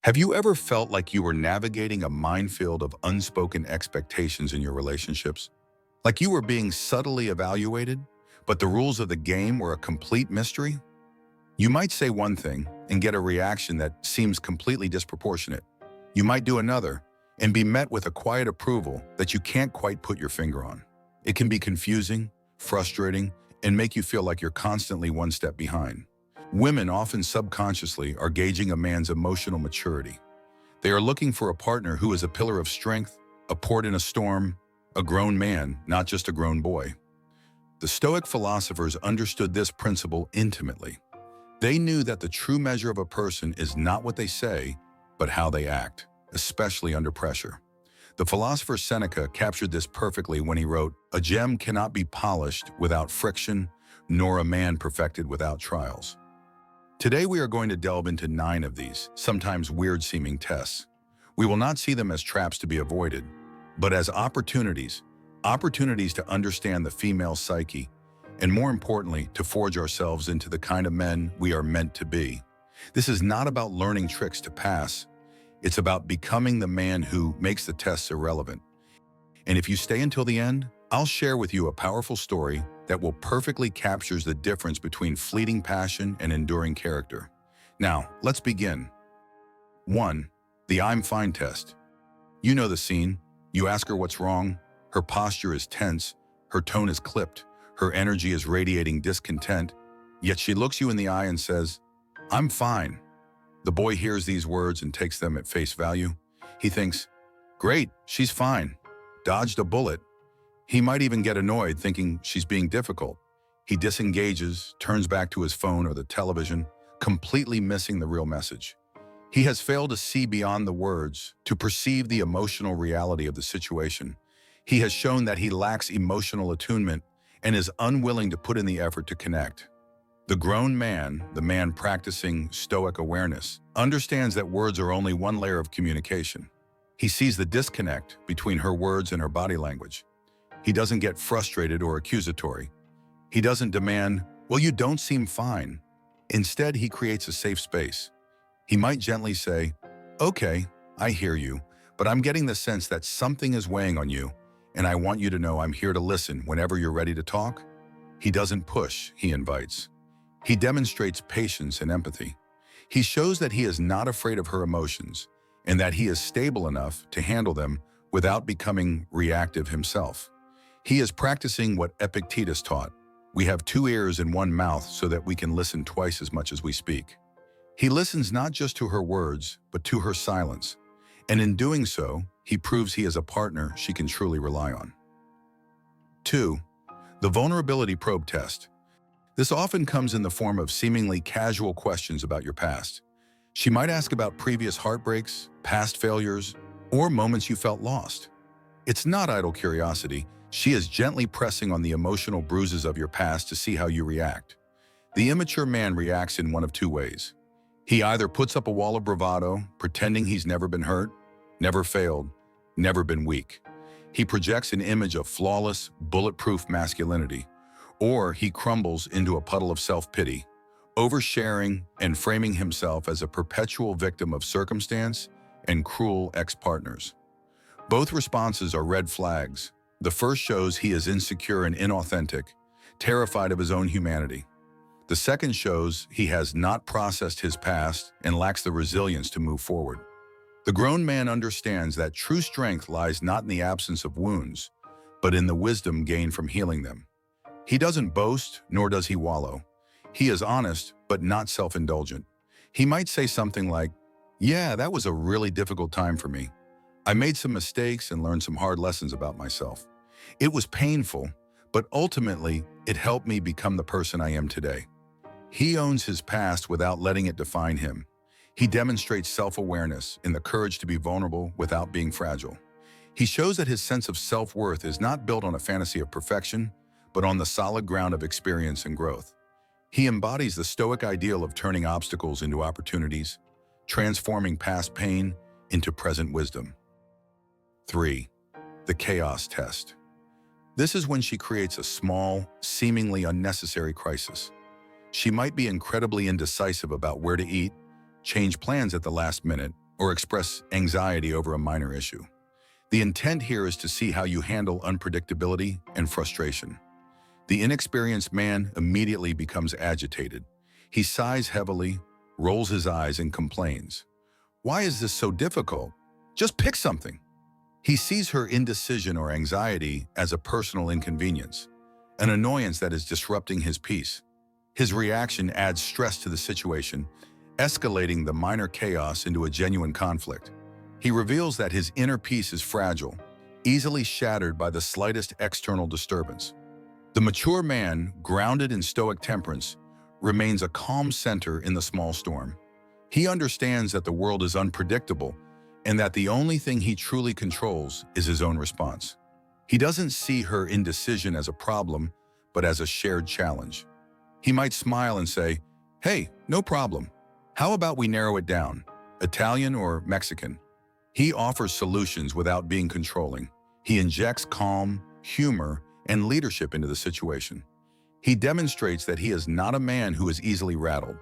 Have you ever felt like you were navigating a minefield of unspoken expectations in your relationships? Like you were being subtly evaluated, but the rules of the game were a complete mystery? You might say one thing and get a reaction that seems completely disproportionate. You might do another and be met with a quiet approval that you can't quite put your finger on. It can be confusing, frustrating, and make you feel like you're constantly one step behind. Women often subconsciously are gauging a man's emotional maturity. They are looking for a partner who is a pillar of strength, a port in a storm, a grown man, not just a grown boy. The Stoic philosophers understood this principle intimately. They knew that the true measure of a person is not what they say, but how they act, especially under pressure. The philosopher Seneca captured this perfectly when he wrote, "A gem cannot be polished without friction, nor a man perfected without trials." Today we are going to delve into 9 of these, sometimes weird-seeming tests. We will not see them as traps to be avoided, but as opportunities to understand the female psyche, and more importantly, to forge ourselves into the kind of men we are meant to be. This is not about learning tricks to pass. It's about becoming the man who makes the tests irrelevant. And if you stay until the end, I'll share with you a powerful story that will perfectly capture the difference between fleeting passion and enduring character. Now, let's begin. 1. The "I'm fine" test. You know the scene. You ask her what's wrong. Her posture is tense. Her tone is clipped. Her energy is radiating discontent. Yet she looks you in the eye and says, "I'm fine." The boy hears these words and takes them at face value. He thinks, "Great, she's fine. Dodged a bullet." He might even get annoyed, thinking she's being difficult. He disengages, turns back to his phone or the television, completely missing the real message. He has failed to see beyond the words, to perceive the emotional reality of the situation. He has shown that he lacks emotional attunement and is unwilling to put in the effort to connect. The grown man, the man practicing Stoic awareness, understands that words are only one layer of communication. He sees the disconnect between her words and her body language. He doesn't get frustrated or accusatory. He doesn't demand, "Well, you don't seem fine." Instead, he creates a safe space. He might gently say, "Okay, I hear you, but I'm getting the sense that something is weighing on you, and I want you to know I'm here to listen whenever you're ready to talk." He doesn't push, he invites. He demonstrates patience and empathy. He shows that he is not afraid of her emotions and that he is stable enough to handle them without becoming reactive himself. He is practicing what Epictetus taught. We have 2 ears and 1 mouth so that we can listen twice as much as we speak. He listens not just to her words, but to her silence. And in doing so, he proves he is a partner she can truly rely on. 2. The vulnerability probe test. This often comes in the form of seemingly casual questions about your past. She might ask about previous heartbreaks, past failures, or moments you felt lost. It's not idle curiosity. She is gently pressing on the emotional bruises of your past to see how you react. The immature man reacts in one of 2 ways. He either puts up a wall of bravado, pretending he's never been hurt, never failed, never been weak. He projects an image of flawless, bulletproof masculinity, or he crumbles into a puddle of self-pity, oversharing and framing himself as a perpetual victim of circumstance and cruel ex-partners. Both responses are red flags. The first shows he is insecure and inauthentic, terrified of his own humanity. The second shows he has not processed his past and lacks the resilience to move forward. The grown man understands that true strength lies not in the absence of wounds, but in the wisdom gained from healing them. He doesn't boast, nor does he wallow. He is honest, but not self-indulgent. He might say something like, "Yeah, that was a really difficult time for me. I made some mistakes and learned some hard lessons about myself. It was painful, but ultimately, it helped me become the person I am today." He owns his past without letting it define him. He demonstrates self-awareness and the courage to be vulnerable without being fragile. He shows that his sense of self-worth is not built on a fantasy of perfection, but on the solid ground of experience and growth. He embodies the Stoic ideal of turning obstacles into opportunities, transforming past pain into present wisdom. 3. The chaos test. This is when she creates a small, seemingly unnecessary crisis. She might be incredibly indecisive about where to eat, change plans at the last minute, or express anxiety over a minor issue. The intent here is to see how you handle unpredictability and frustration. The inexperienced man immediately becomes agitated. He sighs heavily, rolls his eyes, and complains. Why is this so difficult? Just pick something. He sees her indecision or anxiety as a personal inconvenience, an annoyance that is disrupting his peace. His reaction adds stress to the situation, escalating the minor chaos into a genuine conflict. He reveals that his inner peace is fragile, easily shattered by the slightest external disturbance. The mature man, grounded in Stoic temperance, remains a calm center in the small storm. He understands that the world is unpredictable and that the only thing he truly controls is his own response. He doesn't see her indecision as a problem, but as a shared challenge. He might smile and say, "Hey, no problem. How about we narrow it down? Italian or Mexican?" He offers solutions without being controlling. He injects calm, humor, and leadership into the situation. He demonstrates that he is not a man who is easily rattled,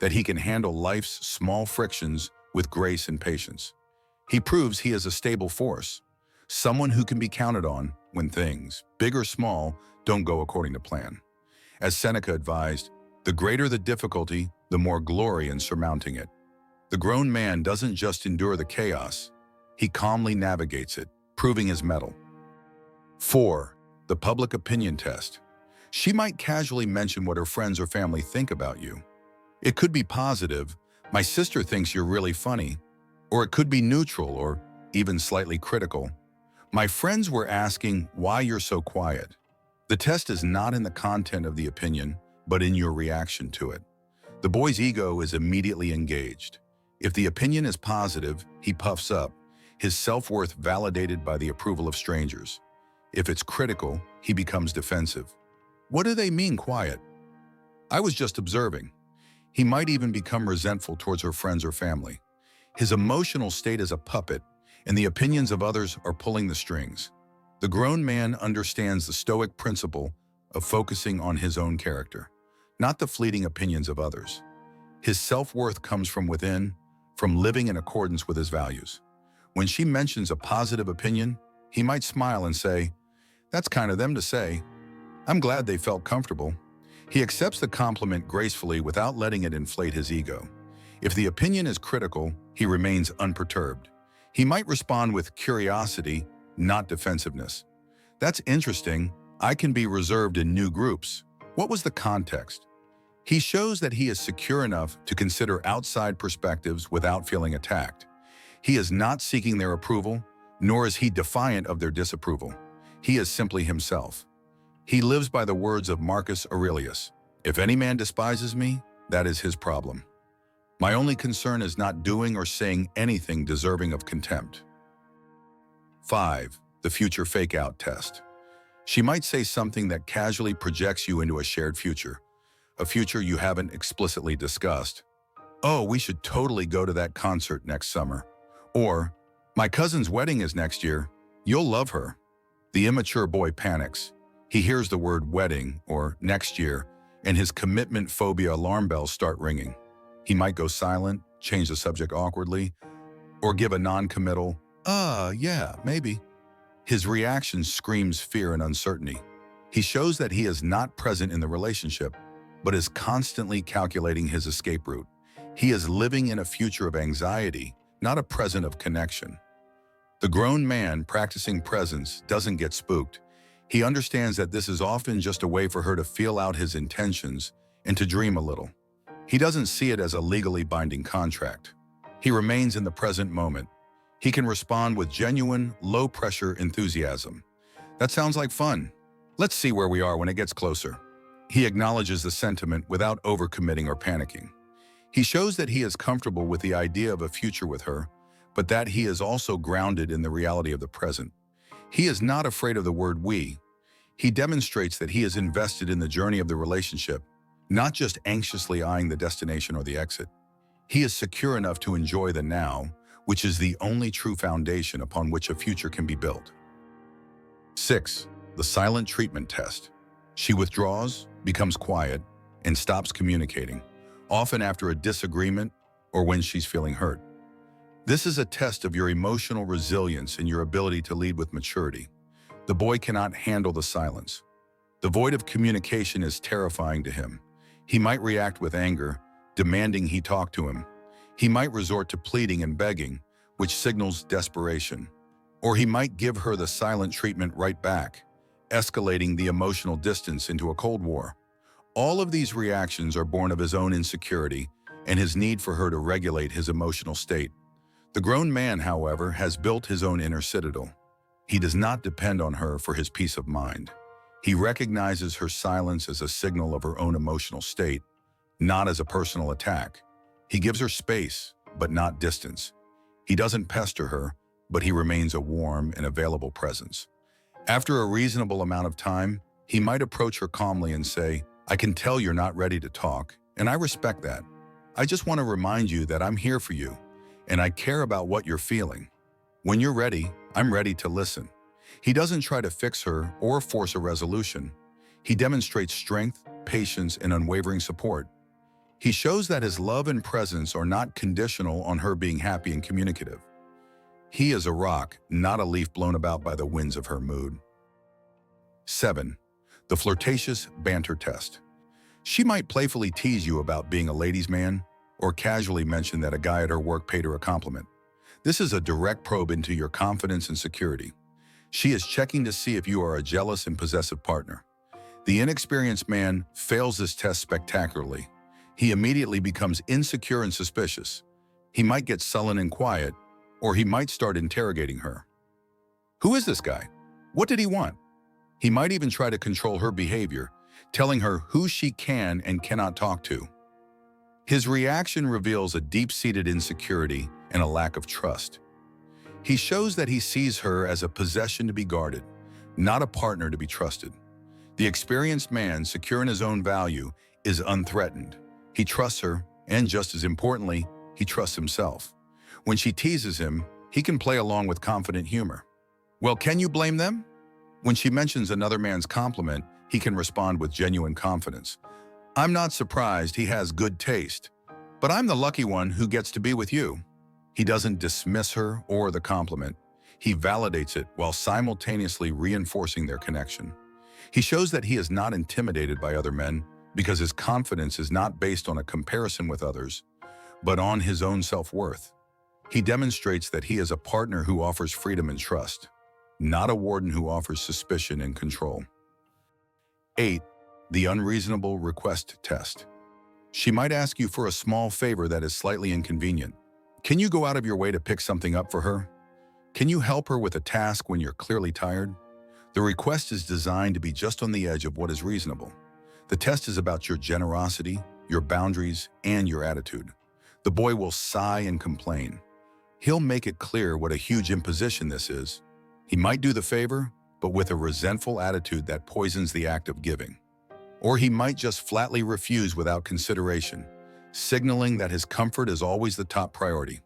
that he can handle life's small frictions with grace and patience. He proves he is a stable force, someone who can be counted on when things, big or small, don't go according to plan. As Seneca advised, the greater the difficulty, the more glory in surmounting it. The grown man doesn't just endure the chaos, he calmly navigates it, proving his mettle. 4. The public opinion test. She might casually mention what her friends or family think about you. It could be positive, "My sister thinks you're really funny," or it could be neutral or even slightly critical. "My friends were asking why you're so quiet." The test is not in the content of the opinion, but in your reaction to it. The boy's ego is immediately engaged. If the opinion is positive, he puffs up, his self-worth validated by the approval of strangers. If it's critical, he becomes defensive. "What do they mean quiet? I was just observing." He might even become resentful towards her friends or family. His emotional state is a puppet, and the opinions of others are pulling the strings. The grown man understands the Stoic principle of focusing on his own character, not the fleeting opinions of others. His self-worth comes from within, from living in accordance with his values. When she mentions a positive opinion, he might smile and say, "That's kind of them to say. I'm glad they felt comfortable." He accepts the compliment gracefully without letting it inflate his ego. If the opinion is critical, he remains unperturbed. He might respond with curiosity, not defensiveness. "That's interesting. I can be reserved in new groups. What was the context?" He shows that he is secure enough to consider outside perspectives without feeling attacked. He is not seeking their approval, nor is he defiant of their disapproval. He is simply himself. He lives by the words of Marcus Aurelius, "If any man despises me, that is his problem. My only concern is not doing or saying anything deserving of contempt." 5. The future fake-out test. She might say something that casually projects you into a shared future, a future you haven't explicitly discussed. "Oh, we should totally go to that concert next summer." Or, "My cousin's wedding is next year. You'll love her." The immature boy panics. He hears the word wedding or next year, and his commitment phobia alarm bells start ringing. He might go silent, change the subject awkwardly, or give a non-committal, yeah, maybe." His reaction screams fear and uncertainty. He shows that he is not present in the relationship, but is constantly calculating his escape route. He is living in a future of anxiety, not a present of connection. The grown man practicing presence doesn't get spooked. He understands that this is often just a way for her to feel out his intentions and to dream a little. He doesn't see it as a legally binding contract. He remains in the present moment. He can respond with genuine, low-pressure enthusiasm. "That sounds like fun. Let's see where we are when it gets closer." He acknowledges the sentiment without overcommitting or panicking. He shows that he is comfortable with the idea of a future with her, but that he is also grounded in the reality of the present. He is not afraid of the word "we." He demonstrates that he is invested in the journey of the relationship, not just anxiously eyeing the destination or the exit. He is secure enough to enjoy the now, which is the only true foundation upon which a future can be built. 6. The silent treatment test. She withdraws, becomes quiet, and stops communicating, often after a disagreement or when she's feeling hurt. This is a test of your emotional resilience and your ability to lead with maturity. The boy cannot handle the silence. The void of communication is terrifying to him. He might react with anger, demanding he talk to him. He might resort to pleading and begging, which signals desperation. Or he might give her the silent treatment right back, escalating the emotional distance into a Cold War. All of these reactions are born of his own insecurity and his need for her to regulate his emotional state. The grown man, however, has built his own inner citadel. He does not depend on her for his peace of mind. He recognizes her silence as a signal of her own emotional state, not as a personal attack. He gives her space, but not distance. He doesn't pester her, but he remains a warm and available presence. After a reasonable amount of time, he might approach her calmly and say, "I can tell you're not ready to talk, and I respect that. I just want to remind you that I'm here for you, and I care about what you're feeling. When you're ready, I'm ready to listen." He doesn't try to fix her or force a resolution. He demonstrates strength, patience, and unwavering support. He shows that his love and presence are not conditional on her being happy and communicative. He is a rock, not a leaf blown about by the winds of her mood. 7. The flirtatious banter test. She might playfully tease you about being a ladies' man, or casually mention that a guy at her work paid her a compliment. This is a direct probe into your confidence and security. She is checking to see if you are a jealous and possessive partner. The inexperienced man fails this test spectacularly. He immediately becomes insecure and suspicious. He might get sullen and quiet, or he might start interrogating her. Who is this guy? What did he want? He might even try to control her behavior, telling her who she can and cannot talk to. His reaction reveals a deep-seated insecurity and a lack of trust. He shows that he sees her as a possession to be guarded, not a partner to be trusted. The experienced man, secure in his own value, is unthreatened. He trusts her, and just as importantly, he trusts himself. When she teases him, he can play along with confident humor. Well, can you blame them? When she mentions another man's compliment, he can respond with genuine confidence. I'm not surprised he has good taste, but I'm the lucky one who gets to be with you. He doesn't dismiss her or the compliment. He validates it while simultaneously reinforcing their connection. He shows that he is not intimidated by other men because his confidence is not based on a comparison with others, but on his own self-worth. He demonstrates that he is a partner who offers freedom and trust, not a warden who offers suspicion and control. 8. The unreasonable request test. She might ask you for a small favor that is slightly inconvenient. Can you go out of your way to pick something up for her? Can you help her with a task when you're clearly tired? The request is designed to be just on the edge of what is reasonable. The test is about your generosity, your boundaries, and your attitude. The boy will sigh and complain. He'll make it clear what a huge imposition this is. He might do the favor, but with a resentful attitude that poisons the act of giving. Or he might just flatly refuse without consideration, signaling that his comfort is always the top priority.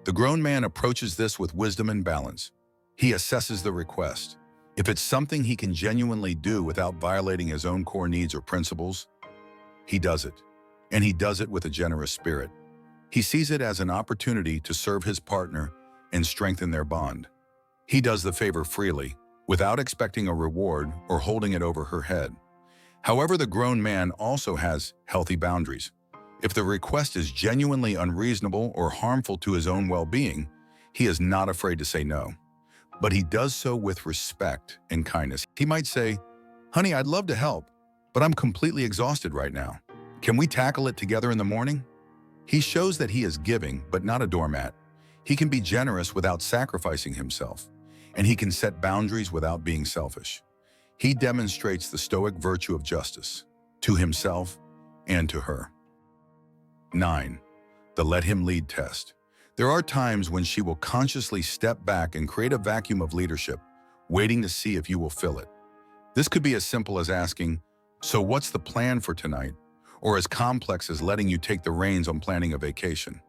The grown man approaches this with wisdom and balance. He assesses the request. If it's something he can genuinely do without violating his own core needs or principles, he does it. And he does it with a generous spirit. He sees it as an opportunity to serve his partner and strengthen their bond. He does the favor freely, without expecting a reward or holding it over her head. However, the grown man also has healthy boundaries. If the request is genuinely unreasonable or harmful to his own well-being, he is not afraid to say no. But he does so with respect and kindness. He might say, "Honey, I'd love to help, but I'm completely exhausted right now. Can we tackle it together in the morning?" He shows that he is giving, but not a doormat. He can be generous without sacrificing himself, and he can set boundaries without being selfish. He demonstrates the Stoic virtue of justice, to himself and to her. 9. The let him lead test. There are times when she will consciously step back and create a vacuum of leadership, waiting to see if you will fill it. This could be as simple as asking, "So what's the plan for tonight?" or as complex as letting you take the reins on planning a vacation.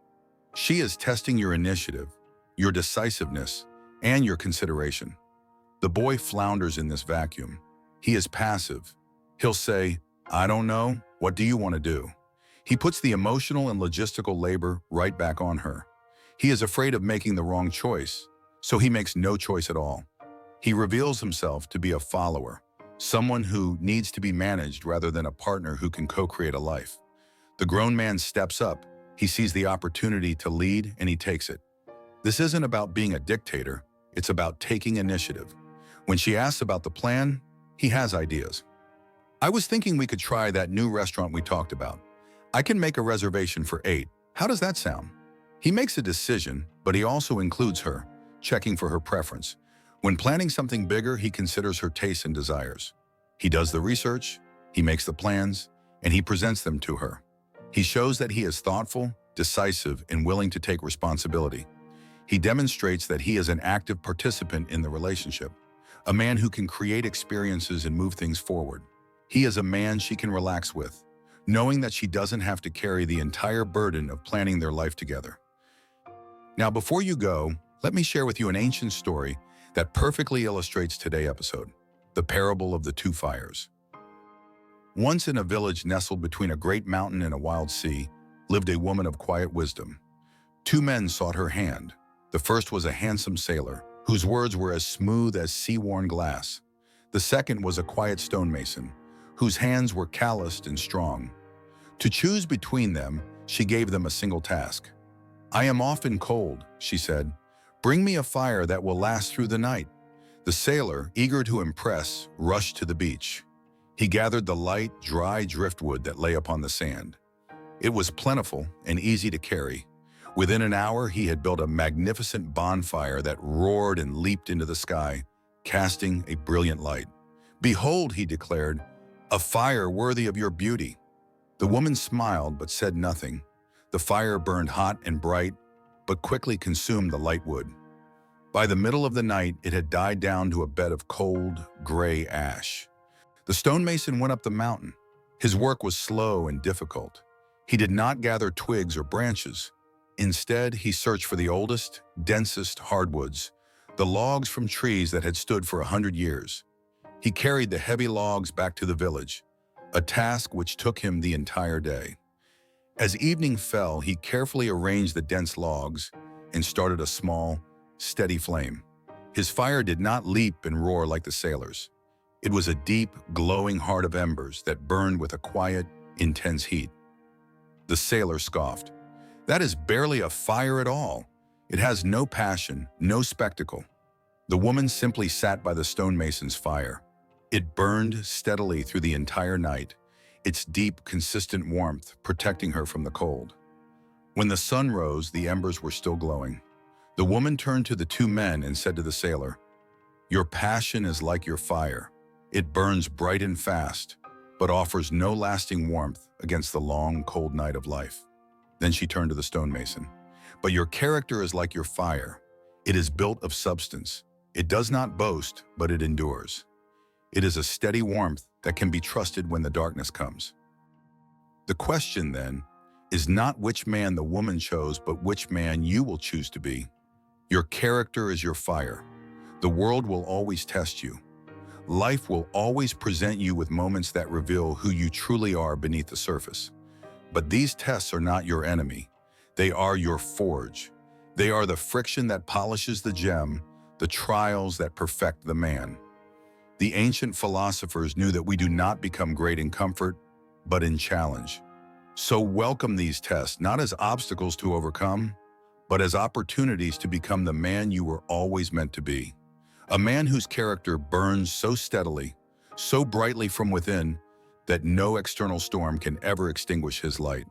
She is testing your initiative, your decisiveness, and your consideration. The boy flounders in this vacuum. He is passive. He'll say, "I don't know. What do you want to do?" He puts the emotional and logistical labor right back on her. He is afraid of making the wrong choice, so he makes no choice at all. He reveals himself to be a follower, someone who needs to be managed rather than a partner who can co-create a life. The grown man steps up, he sees the opportunity to lead, and he takes it. This isn't about being a dictator, it's about taking initiative. When she asks about the plan, he has ideas. I was thinking we could try that new restaurant we talked about. I can make a reservation for 8. How does that sound? He makes a decision, but he also includes her, checking for her preference. When planning something bigger, he considers her tastes and desires. He does the research, he makes the plans, and he presents them to her. He shows that he is thoughtful, decisive, and willing to take responsibility. He demonstrates that he is an active participant in the relationship, a man who can create experiences and move things forward. He is a man she can relax with, knowing that she doesn't have to carry the entire burden of planning their life together. Now, before you go, let me share with you an ancient story that perfectly illustrates today's episode, the parable of the two fires. Once in a village nestled between a great mountain and a wild sea, lived a woman of quiet wisdom. 2 men sought her hand. The first was a handsome sailor, whose words were as smooth as sea-worn glass. The second was a quiet stonemason, whose hands were calloused and strong. To choose between them, she gave them a single task. "I am often cold," she said. "Bring me a fire that will last through the night." The sailor, eager to impress, rushed to the beach. He gathered the light, dry driftwood that lay upon the sand. It was plentiful and easy to carry. Within an hour, he had built a magnificent bonfire that roared and leaped into the sky, casting a brilliant light. "Behold," he declared, "a fire worthy of your beauty." The woman smiled but said nothing. The fire burned hot and bright, but quickly consumed the light wood. By the middle of the night, it had died down to a bed of cold, gray ash. The stonemason went up the mountain. His work was slow and difficult. He did not gather twigs or branches. Instead, he searched for the oldest, densest hardwoods, the logs from trees that had stood for 100 years. He carried the heavy logs back to the village, a task which took him the entire day. As evening fell, he carefully arranged the dense logs and started a small, steady flame. His fire did not leap and roar like the sailor's. It was a deep, glowing heart of embers that burned with a quiet, intense heat. The sailor scoffed. "That is barely a fire at all. It has no passion, no spectacle." The woman simply sat by the stonemason's fire. It burned steadily through the entire night, its deep, consistent warmth protecting her from the cold. When the sun rose, the embers were still glowing. The woman turned to the 2 men and said to the sailor, "Your passion is like your fire. It burns bright and fast, but offers no lasting warmth against the long, cold night of life." Then she turned to the stonemason. "But your character is like your fire. It is built of substance. It does not boast, but it endures. It is a steady warmth that can be trusted when the darkness comes." The question, then, is not which man the woman chose, but which man you will choose to be. Your character is your fire. The world will always test you. Life will always present you with moments that reveal who you truly are beneath the surface. But these tests are not your enemy. They are your forge. They are the friction that polishes the gem, the trials that perfect the man. The ancient philosophers knew that we do not become great in comfort, but in challenge. So welcome these tests, not as obstacles to overcome, but as opportunities to become the man you were always meant to be. A man whose character burns so steadily, so brightly from within, that no external storm can ever extinguish his light.